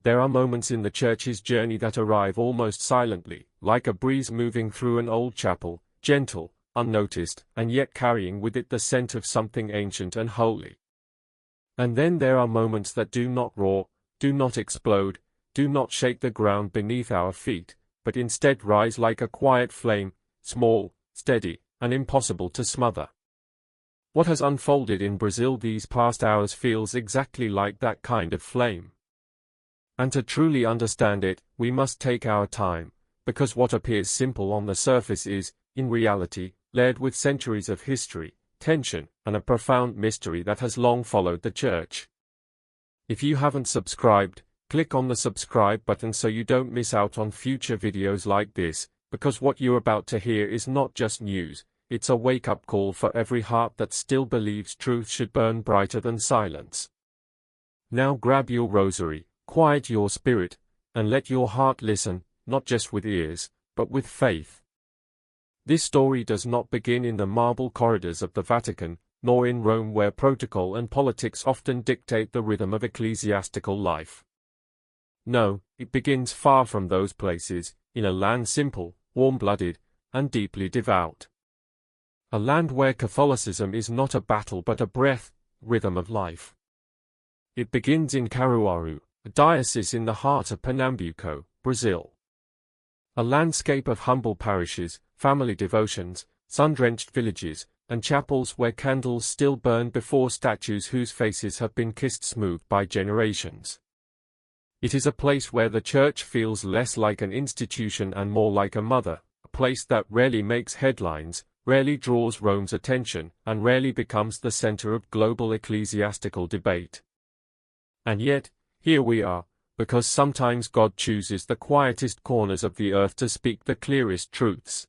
There are moments in the Church's journey that arrive almost silently, like a breeze moving through an old chapel, gentle, unnoticed, and yet carrying with it the scent of something ancient and holy. And then there are moments that do not roar, do not explode, do not shake the ground beneath our feet, but instead rise like a quiet flame, small, steady, and impossible to smother. What has unfolded in Brazil these past hours feels exactly like that kind of flame. And to truly understand it, we must take our time, because what appears simple on the surface is, in reality, layered with centuries of history, tension, and a profound mystery that has long followed the Church. If you haven't subscribed, click on the subscribe button so you don't miss out on future videos like this, because what you're about to hear is not just news, it's a wake-up call for every heart that still believes truth should burn brighter than silence. Now grab your rosary, quiet your spirit, and let your heart listen, not just with ears, but with faith. This story does not begin in the marble corridors of the Vatican, nor in Rome where protocol and politics often dictate the rhythm of ecclesiastical life. No, it begins far from those places, in a land simple, warm-blooded, and deeply devout. A land where Catholicism is not a battle but a breath, rhythm of life. It begins in Caruaru, a diocese in the heart of Pernambuco, Brazil. A landscape of humble parishes, family devotions, sun-drenched villages, and chapels where candles still burn before statues whose faces have been kissed smooth by generations. It is a place where the Church feels less like an institution and more like a mother, a place that rarely makes headlines, rarely draws Rome's attention, and rarely becomes the center of global ecclesiastical debate. And yet, here we are, because sometimes God chooses the quietest corners of the earth to speak the clearest truths.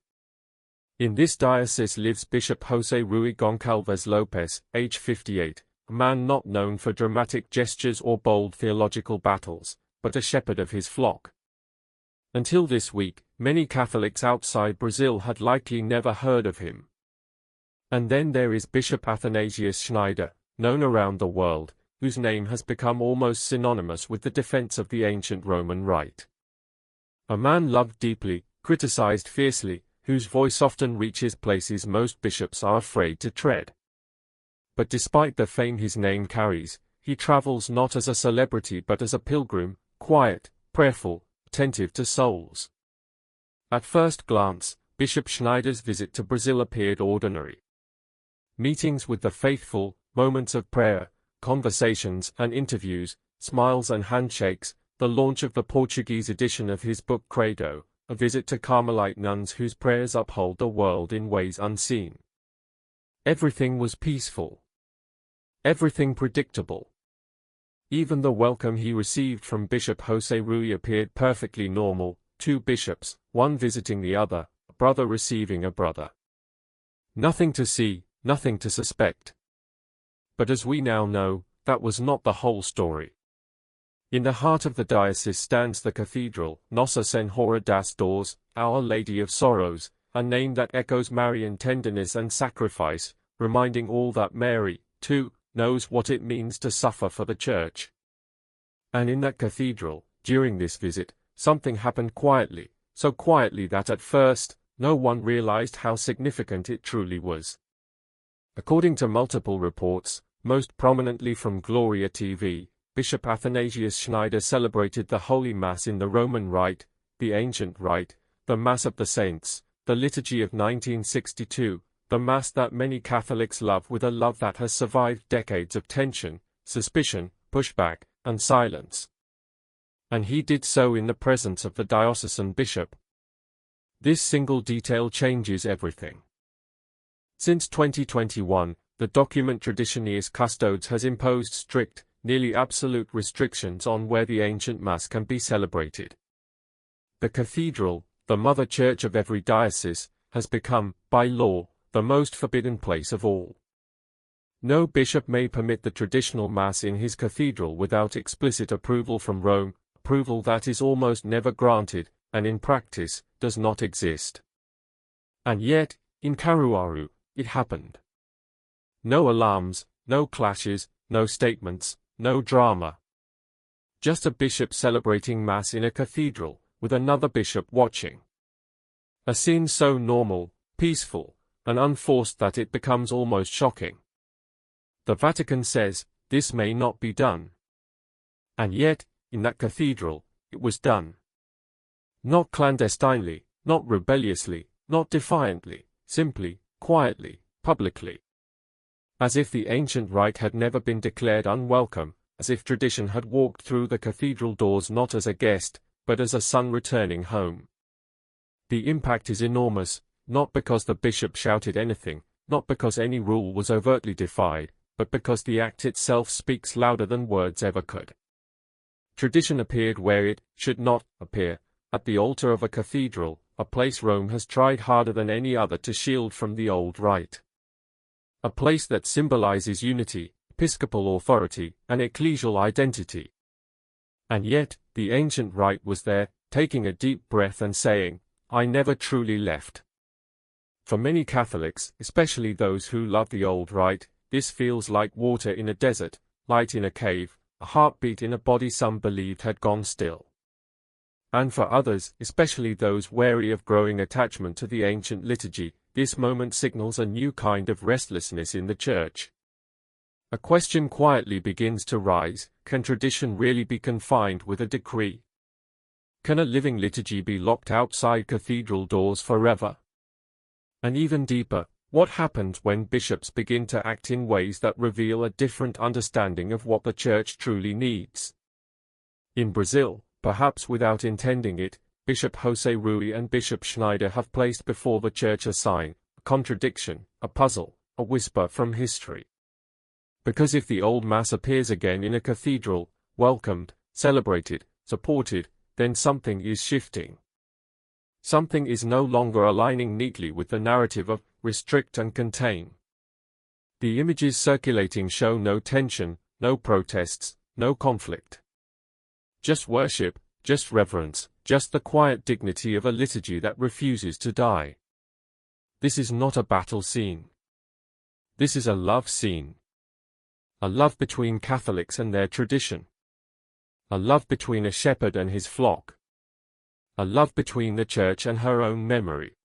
In this diocese lives Bishop José Rui Goncalves Lopes, age 58, a man not known for dramatic gestures or bold theological battles, but a shepherd of his flock. Until this week, many Catholics outside Brazil had likely never heard of him. And then there is Bishop Athanasius Schneider, known around the world, whose name has become almost synonymous with the defense of the ancient Roman rite. A man loved deeply, criticized fiercely, whose voice often reaches places most bishops are afraid to tread. But despite the fame his name carries, he travels not as a celebrity but as a pilgrim, quiet, prayerful, attentive to souls. At first glance, Bishop Schneider's visit to Brazil appeared ordinary. Meetings with the faithful, moments of prayer, conversations and interviews, smiles and handshakes, the launch of the Portuguese edition of his book Credo, a visit to Carmelite nuns whose prayers uphold the world in ways unseen. Everything was peaceful. Everything predictable. Even the welcome he received from Bishop José Rui appeared perfectly normal, two bishops, one visiting the other, a brother receiving a brother. Nothing to see, nothing to suspect. But as we now know, that was not the whole story. In the heart of the diocese stands the cathedral, Nossa Senhora das Dores, Our Lady of Sorrows, a name that echoes Marian tenderness and sacrifice, reminding all that Mary, too, knows what it means to suffer for the Church. And in that cathedral, during this visit, something happened quietly, so quietly that at first, no one realized how significant it truly was. According to multiple reports, most prominently from Gloria TV, Bishop Athanasius Schneider celebrated the Holy Mass in the Roman Rite, the ancient rite, the Mass of the Saints, the Liturgy of 1962, the Mass that many Catholics love with a love that has survived decades of tension, suspicion, pushback, and silence. And he did so in the presence of the diocesan bishop. This single detail changes everything. Since 2021, the document Traditionis Custodes has imposed strict, nearly absolute restrictions on where the ancient Mass can be celebrated. The cathedral, the mother church of every diocese, has become, by law, the most forbidden place of all. No bishop may permit the traditional Mass in his cathedral without explicit approval from Rome, approval that is almost never granted, and in practice, does not exist. And yet, in Caruaru, it happened. No alarms, no clashes, no statements, no drama. Just a bishop celebrating Mass in a cathedral, with another bishop watching. A scene so normal, peaceful, and unforced that it becomes almost shocking. The Vatican says, this may not be done. And yet, in that cathedral, it was done. Not clandestinely, not rebelliously, not defiantly, simply, quietly, publicly. As if the ancient rite had never been declared unwelcome, as if tradition had walked through the cathedral doors not as a guest, but as a son returning home. The impact is enormous, not because the bishop shouted anything, not because any rule was overtly defied, but because the act itself speaks louder than words ever could. Tradition appeared where it should not appear, at the altar of a cathedral, a place Rome has tried harder than any other to shield from the old rite. A place that symbolizes unity, episcopal authority, and ecclesial identity. And yet, the ancient rite was there, taking a deep breath and saying, I never truly left. For many Catholics, especially those who love the old rite, this feels like water in a desert, light in a cave, a heartbeat in a body some believed had gone still. And for others, especially those wary of growing attachment to the ancient liturgy, this moment signals a new kind of restlessness in the Church. A question quietly begins to rise: can tradition really be confined with a decree? Can a living liturgy be locked outside cathedral doors forever? And even deeper, what happens when bishops begin to act in ways that reveal a different understanding of what the Church truly needs? In Brazil, perhaps without intending it, Bishop José Rui and Bishop Schneider have placed before the Church a sign, a contradiction, a puzzle, a whisper from history. Because if the old Mass appears again in a cathedral, welcomed, celebrated, supported, then something is shifting. Something is no longer aligning neatly with the narrative of restrict and contain. The images circulating show no tension, no protests, no conflict. Just worship, just reverence, just the quiet dignity of a liturgy that refuses to die. This is not a battle scene. This is a love scene. A love between Catholics and their tradition. A love between a shepherd and his flock. A love between the Church and her own memory.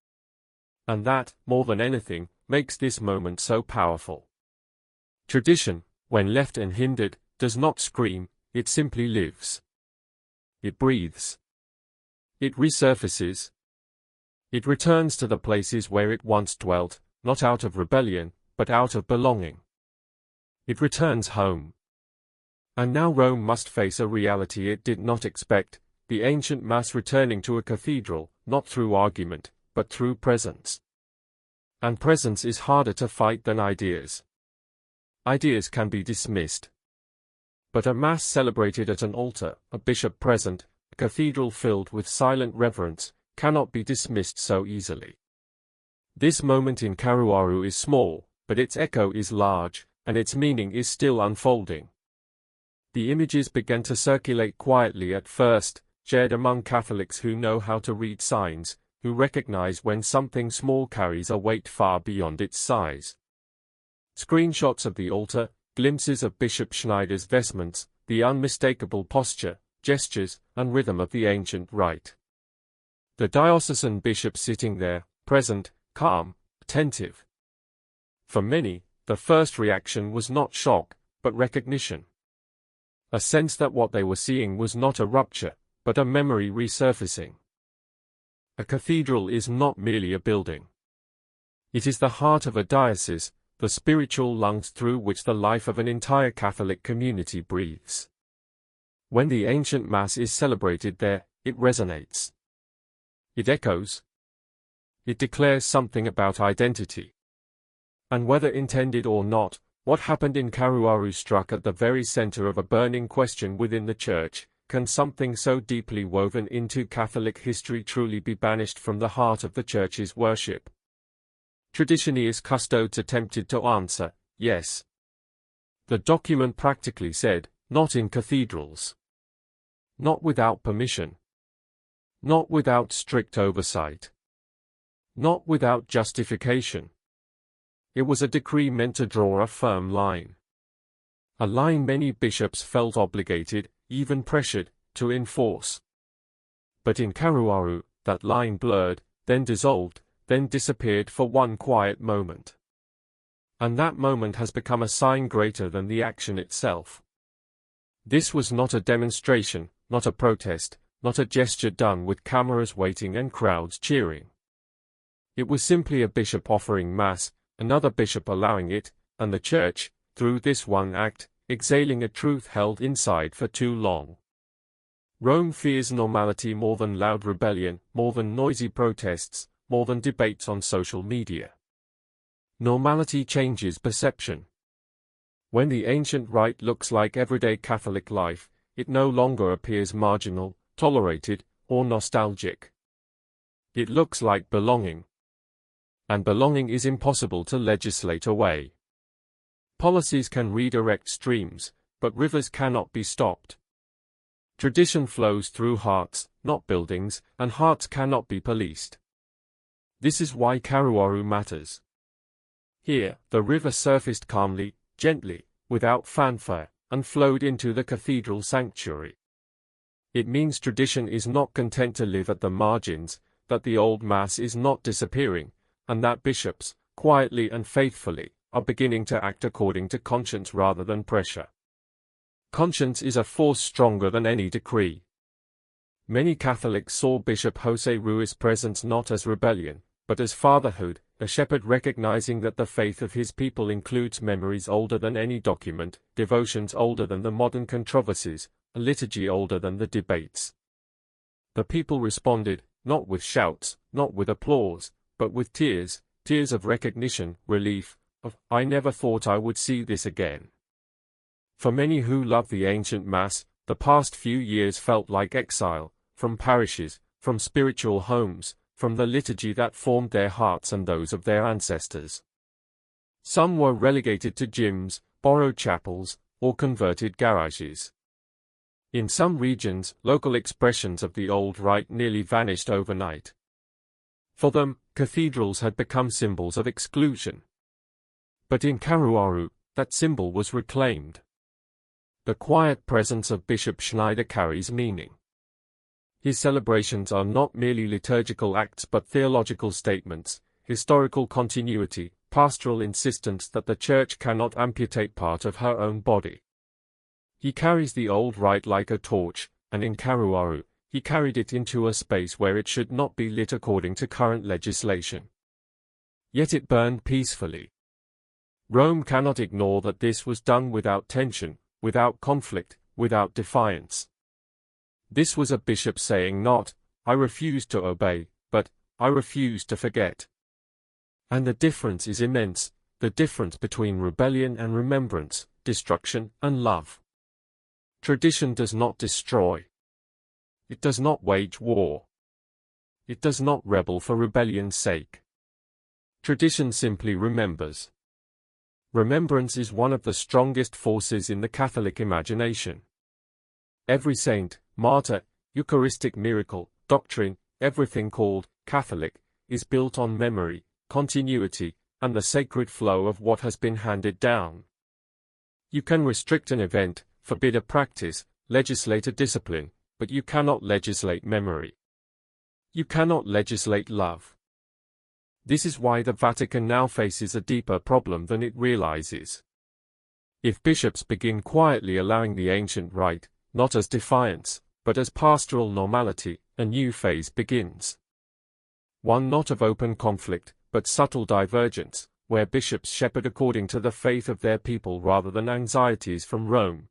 And that, more than anything, makes this moment so powerful. Tradition, when left unhindered, does not scream, it simply lives. It breathes. It resurfaces. It returns to the places where it once dwelt, not out of rebellion, but out of belonging. It returns home. And now Rome must face a reality it did not expect, the ancient Mass returning to a cathedral, not through argument, but through presence. And presence is harder to fight than ideas. Ideas can be dismissed. But a Mass celebrated at an altar, a bishop present, a cathedral filled with silent reverence, cannot be dismissed so easily. This moment in Caruaru is small, but its echo is large, and its meaning is still unfolding. The images began to circulate quietly at first, shared among Catholics who know how to read signs, who recognize when something small carries a weight far beyond its size. Screenshots of the altar, glimpses of Bishop Schneider's vestments, the unmistakable posture, gestures, and rhythm of the ancient rite. The diocesan bishop sitting there, present, calm, attentive. For many, the first reaction was not shock, but recognition. A sense that what they were seeing was not a rupture, but a memory resurfacing. A cathedral is not merely a building. It is the heart of a diocese, the spiritual lungs through which the life of an entire Catholic community breathes. When the ancient Mass is celebrated there, it resonates. It echoes. It declares something about identity. And whether intended or not, what happened in Caruaru struck at the very center of a burning question within the Church: can something so deeply woven into Catholic history truly be banished from the heart of the Church's worship? Traditionis Custodes attempted to answer, yes. The document practically said, not in cathedrals. Not without permission. Not without strict oversight. Not without justification. It was a decree meant to draw a firm line. A line many bishops felt obligated, even pressured, to enforce. But in Karuaru, that line blurred, then dissolved, then disappeared for one quiet moment. And that moment has become a sign greater than the action itself. This was not a demonstration, not a protest, not a gesture done with cameras waiting and crowds cheering. It was simply a bishop offering Mass, another bishop allowing it, and the Church, through this one act, exhaling a truth held inside for too long. Rome fears normality more than loud rebellion, more than noisy protests, more than debates on social media. Normality changes perception. When the ancient rite looks like everyday Catholic life, it no longer appears marginal, tolerated, or nostalgic. It looks like belonging. And belonging is impossible to legislate away. Policies can redirect streams, but rivers cannot be stopped. Tradition flows through hearts, not buildings, and hearts cannot be policed. This is why Karuaru matters. Here, the river surfaced calmly, gently, without fanfare, and flowed into the cathedral sanctuary. It means tradition is not content to live at the margins, that the old Mass is not disappearing, and that bishops, quietly and faithfully, are beginning to act according to conscience rather than pressure. Conscience is a force stronger than any decree. Many Catholics saw Bishop José Ruiz' presence not as rebellion, but as fatherhood, a shepherd recognizing that the faith of his people includes memories older than any document, devotions older than the modern controversies, a liturgy older than the debates. The people responded, not with shouts, not with applause, but with tears, tears of recognition, relief, of, "I never thought I would see this again." For many who love the ancient Mass, the past few years felt like exile, from parishes, from spiritual homes, from the liturgy that formed their hearts and those of their ancestors. Some were relegated to gyms, borrowed chapels, or converted garages. In some regions, local expressions of the old rite nearly vanished overnight. For them, cathedrals had become symbols of exclusion. But in Karuaru, that symbol was reclaimed. The quiet presence of Bishop Schneider carries meaning. His celebrations are not merely liturgical acts but theological statements, historical continuity, pastoral insistence that the Church cannot amputate part of her own body. He carries the old rite like a torch, and in Karuaru, he carried it into a space where it should not be lit according to current legislation. Yet it burned peacefully. Rome cannot ignore that this was done without tension, without conflict, without defiance. This was a bishop saying not, "I refuse to obey," but, "I refuse to forget." And the difference is immense, the difference between rebellion and remembrance, destruction and love. Tradition does not destroy. It does not wage war. It does not rebel for rebellion's sake. Tradition simply remembers. Remembrance is one of the strongest forces in the Catholic imagination. Every saint, martyr, Eucharistic miracle, doctrine, everything called Catholic, is built on memory, continuity, and the sacred flow of what has been handed down. You can restrict an event, forbid a practice, legislate a discipline, but you cannot legislate memory. You cannot legislate love. This is why the Vatican now faces a deeper problem than it realizes. If bishops begin quietly allowing the ancient rite, not as defiance, but as pastoral normality, a new phase begins. One not of open conflict, but subtle divergence, where bishops shepherd according to the faith of their people rather than anxieties from Rome.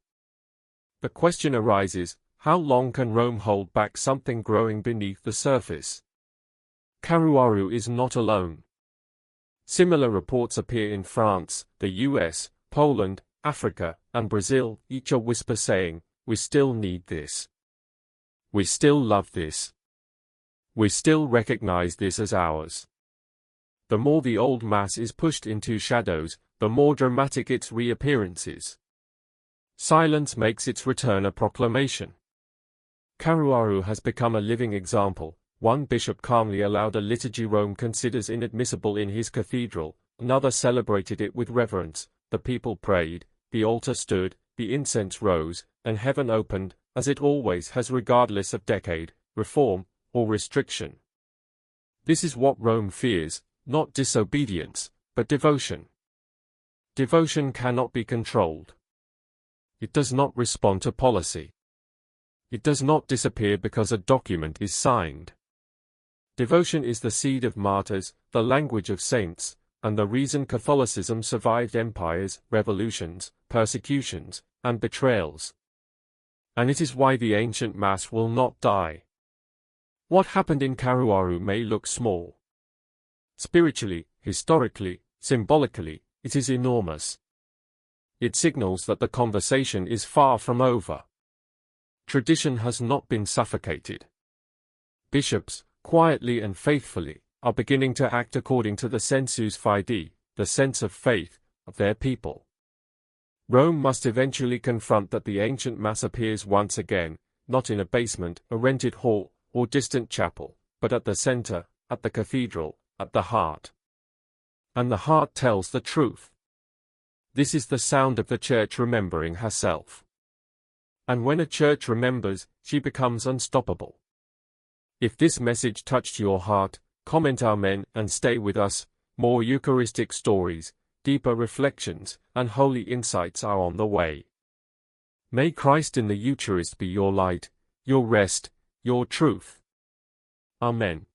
The question arises, how long can Rome hold back something growing beneath the surface? Karuaru is not alone. Similar reports appear in France, the US, Poland, Africa, and Brazil, each a whisper saying, "We still need this. We still love this. We still recognize this as ours." The more the old Mass is pushed into shadows, the more dramatic its reappearance is. Silence makes its return a proclamation. Karuaru has become a living example. One bishop calmly allowed a liturgy Rome considers inadmissible in his cathedral, another celebrated it with reverence, the people prayed, the altar stood, the incense rose, and heaven opened, as it always has regardless of decade, reform, or restriction. This is what Rome fears, not disobedience, but devotion. Devotion cannot be controlled. It does not respond to policy. It does not disappear because a document is signed. Devotion is the seed of martyrs, the language of saints, and the reason Catholicism survived empires, revolutions, persecutions, and betrayals. And it is why the ancient Mass will not die. What happened in Caruaru may look small. Spiritually, historically, symbolically, it is enormous. It signals that the conversation is far from over. Tradition has not been suffocated. Bishops, quietly and faithfully, are beginning to act according to the sensus fidei, the sense of faith, of their people. Rome must eventually confront that the ancient Mass appears once again, not in a basement, a rented hall, or distant chapel, but at the center, at the cathedral, at the heart. And the heart tells the truth. This is the sound of the Church remembering herself. And when a church remembers, she becomes unstoppable. If this message touched your heart, comment Amen and stay with us. More Eucharistic stories, deeper reflections, and holy insights are on the way. May Christ in the Eucharist be your light, your rest, your truth. Amen.